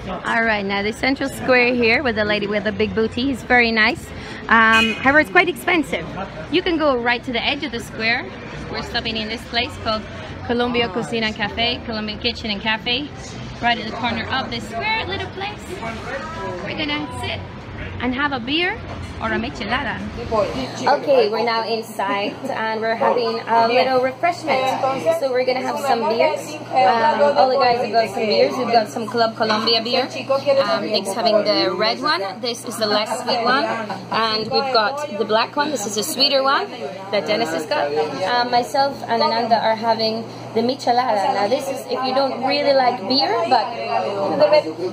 All right, now the central square here with the lady with the big booty is very nice. However, it's quite expensive. You can go right to the edge of the square. We're stopping in this place called Colombia Cocina and Cafe, Colombian Kitchen and Cafe, right at the corner of this square little place. We're gonna sit and have a beer or a michelada. Okay, we're now inside and we're having a little refreshment. So we're gonna have some beers. All the guys have got some beers. We've got some Club Colombia beer. Nick's having the red one. This is the less sweet one. And we've got the black one. This is a sweeter one that Dennis has got. Myself and Ananda are having the michelada. Now this is if you don't really like beer, but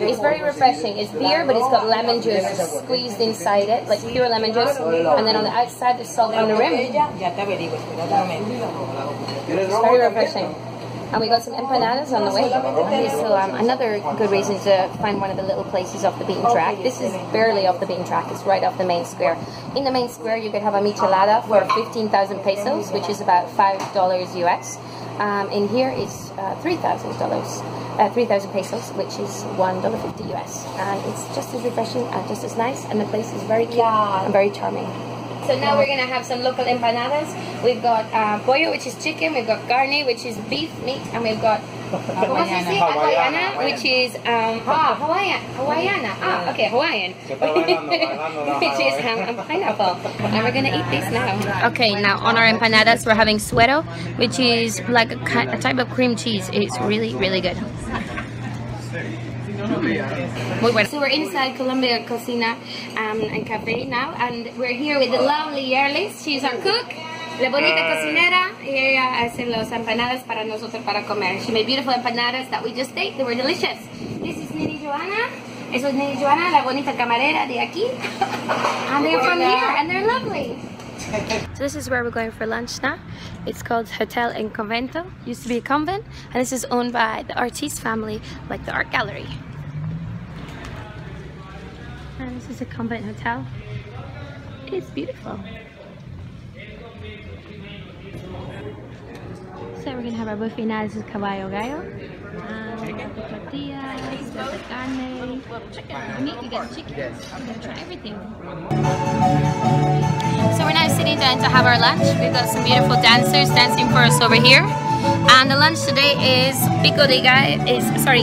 it's very refreshing. It's beer, but it's got lemon juice squeezed inside it, like pure lemon juice, and then on the outside there's salt on the rim. It's very refreshing. And we got some empanadas on the way. Okay, so another good reason to find one of the little places off the beaten track. This is barely off the beaten track. It's right off the main square. In the main square you could have a michelada for 15,000 pesos, which is about $5 US. In here it's $3,000 pesos, which is $1.50 US. And it's just as refreshing and just as nice, and the place is very cute and very charming. So now we're gonna have some local empanadas. We've got pollo, which is chicken. We've got carne, which is beef meat, and we've got Hawaiiana, which is Hawaiiana. Hawaiian, which is ham and pineapple. And we're gonna eat this now. Okay, now on our empanadas, we're having suero, which is like a type of cream cheese. It's really, really good. So we're inside Colombia Cocina and Cafe now, and we're here with the lovely Yerlis. She's our cook, la bonita cocinera, y ella hace las empanadas para nosotros para comer. She made beautiful empanadas that we just ate. They were delicious. This is Nini Joana. Eso es Nini Joana, la bonita camarera de aquí. And they're from here, and they're lovely. So this is where we're going for lunch now. It's called Hotel en Convento. Used to be a convent, and this is owned by the artist family, like the art gallery. And this is a convent hotel. It's beautiful. So we're gonna have our buffet now. This is caballo gallo. We got the tortillas, we got the carne, meat, we got chicken. We're gonna try everything. So we're now sitting down to have our lunch. We've got some beautiful dancers dancing for us over here. And the lunch today is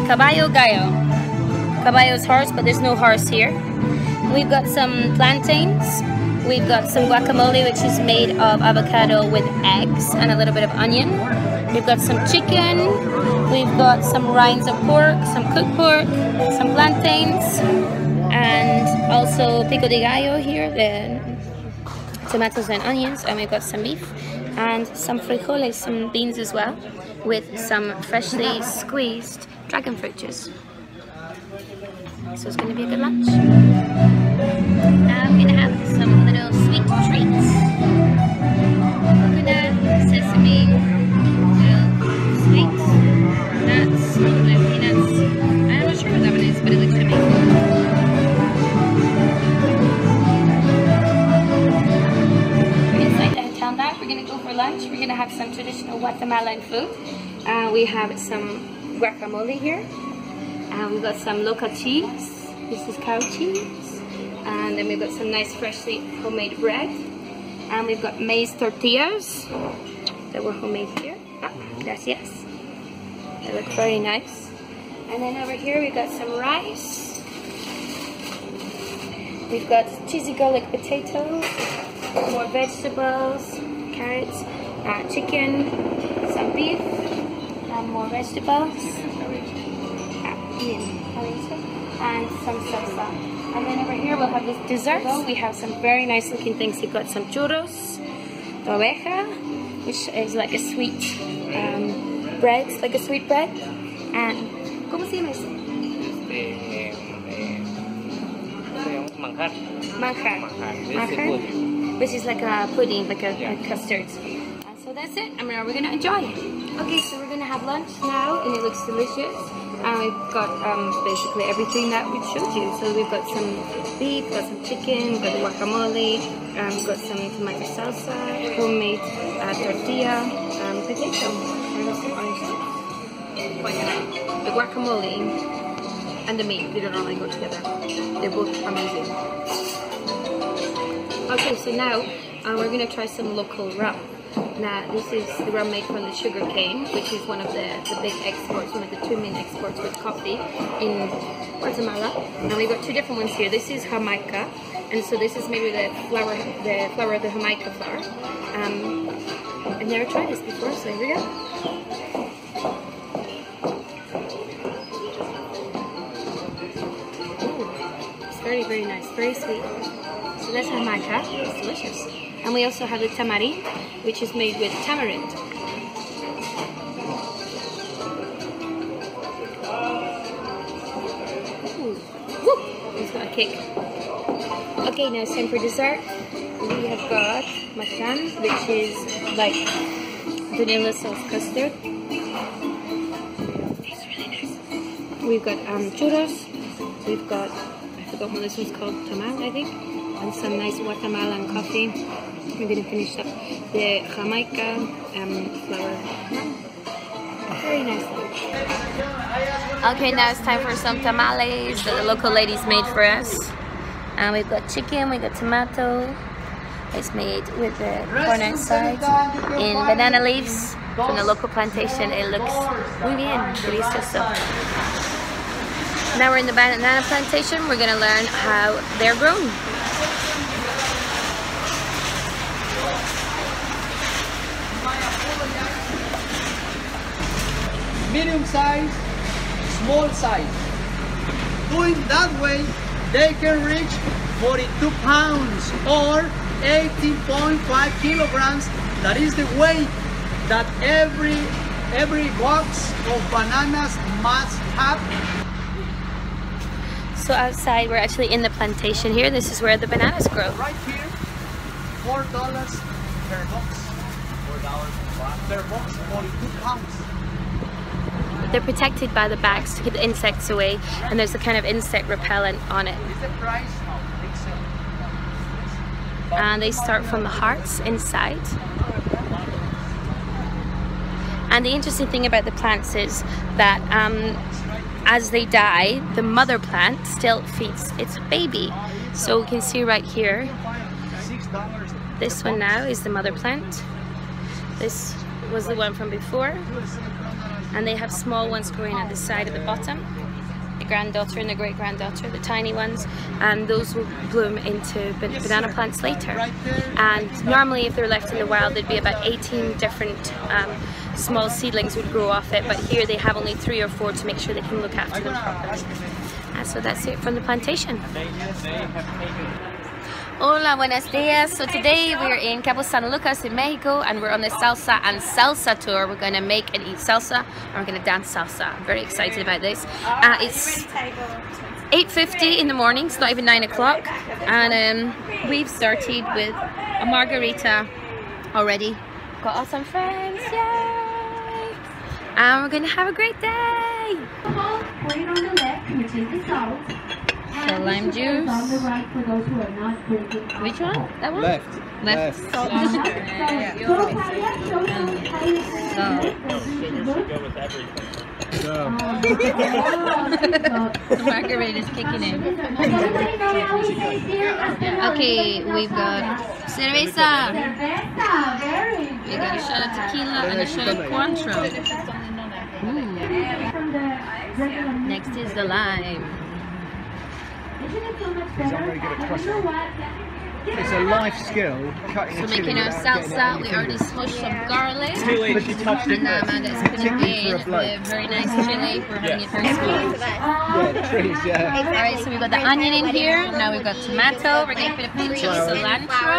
caballo gallo. Caballo's horse, but there's no horse here. We've got some plantains. We've got some guacamole, which is made of avocado with eggs and a little bit of onion. We've got some chicken. We've got some rinds of pork, some cooked pork, some plantains, and also pico de gallo here, the tomatoes and onions, and we've got some beef and some frijoles, some beans as well, with some freshly squeezed dragon fruit juice. So it's going to be a good lunch. Now I'm going to have some little sweet treats. Coconut, sesame, little sweets, nuts, little peanuts. I'm not sure what that one is, but it looks yummy. We're inside the hotel now. We're going to go for lunch. We're going to have some traditional Guatemalan food. We have some guacamole here. We've got some local cheese. This is cow cheese. And then we've got some nice freshly homemade bread. And we've got maize tortillas that were homemade here. Gracias. They look very nice. And then over here we've got some rice. We've got cheesy garlic potatoes, more vegetables, carrots, chicken, some beef, and more vegetables. And some salsa. And then over here we'll have this dessert. We have some very nice looking things. We've got some churros, oveja, which is like a sweet bread. It's like a sweet bread. And ¿cómo se llama eso? Manjar, which is like a pudding, like a custard. So that's it. I mean, we're gonna enjoy. Okay, so we're gonna have lunch now, and it looks delicious. And we've got basically everything that we showed you. So we've got some beef, got some chicken, we've got the guacamole, we've got some tomato salsa, homemade tortilla, potato, and some orange juice. The guacamole and the meat. They don't normally go together. They're both amazing. Okay, so now we're gonna try some local rum. Now this is the rum made from the sugar cane, which is one of the big exports, one of the 2 main exports with coffee in Guatemala. And we've got 2 different ones here. This is Jamaica, and so this is made with the flower of the Jamaica flower. I've never tried this before, so here we go. Very, very nice, very sweet. So that's Jamaica, it's delicious. And we also have the tamarind, which is made with tamarind. Ooh. Woo! It's got a kick. Okay, now it's time for dessert. We have got macan, which is like vanilla sauce custard. It's really nice. We've got churros. We've got, I forgot what this one's called, tamal, I think. And some nice Guatemalan coffee. We're going to finish up the Jamaica flour. Very nice. Okay, now it's time for some tamales that the local ladies made for us. And we've got chicken, we've got tomato. It's made with the corn outside in banana leaves from the local plantation. It looks muy bien, delicioso. Now we're in the banana plantation. We're going to learn how they're grown. Medium size, small size. Doing that way, they can reach 42 pounds or 18.5 kilograms. That is the weight that every box of bananas must have. So outside, we're actually in the plantation here. This is where the bananas grow. Right here, $4 per box. $4 per box, 42 pounds. They're protected by the bags to keep the insects away, and there's a kind of insect repellent on it. And they start from the hearts inside. And the interesting thing about the plants is that as they die, the mother plant still feeds its baby. So we can see right here, this one now is the mother plant. This was the one from before. And they have small ones growing at the side at the bottom. The granddaughter and the great-granddaughter, the tiny ones, and those will bloom into banana plants later. And normally if they're left in the wild, there'd be about 18 different small seedlings would grow off it, but here they have only 3 or 4 to make sure they can look after them properly. And so that's it from the plantation. Hola, buenos dias. So today we're in Cabo San Lucas in Mexico, and we're on the salsa and salsa tour. We're going to make and eat salsa, and we're going to dance salsa. I'm very excited about this. It's 8:50 in the morning, it's not even 9 o'clock, and we've started with a margarita already. Got all some friends, yay! And we're going to have a great day! So lime juice. Which one? That one? Left. Salt. The margarita is kicking in. Okay, we've got cerveza. We got a shot of tequila and a shot of Cointreau. Next is the lime. It's a life skill cutting So making our salsa, we already smushed some garlic. And Amanda's putting in the very nice chili. We're having it very small. Yeah, trees, yeah. Alright, so we've got the onion in here. Now we've got tomato. We're going to put a pinch of cilantro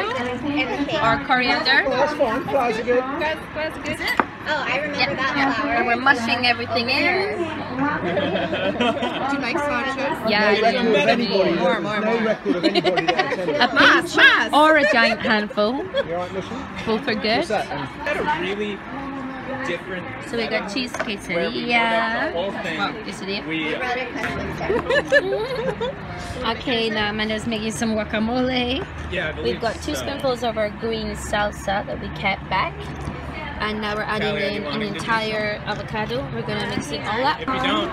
or coriander. That's fine, flowers are good. That's good. Oh, I remember that flower. And we're mushing everything in. Do you like sriracha? Yeah, No record of anybody. more. No record of anybody that attended. A pinch or a giant handful. You alright, Mission? Both are good. What's that then? Had a really different. So we got cheese The quesadilla. whole thing. Quesadilla. We Okay, now Amanda's making some guacamole. yeah. I believe We've got 2 spoonfuls of our green salsa that we kept back. And now we're adding Callie, in you an want me to entire avocado. We're going to mix it all up. If you don't,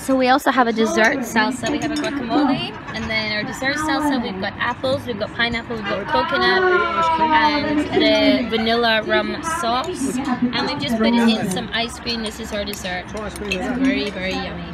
So we also have a dessert salsa. We have a guacamole, and then our dessert salsa, we've got apples, we've got pineapple, we've got coconut, and the vanilla rum sauce. And we've just put in some ice cream. This is our dessert. It's very, very yummy.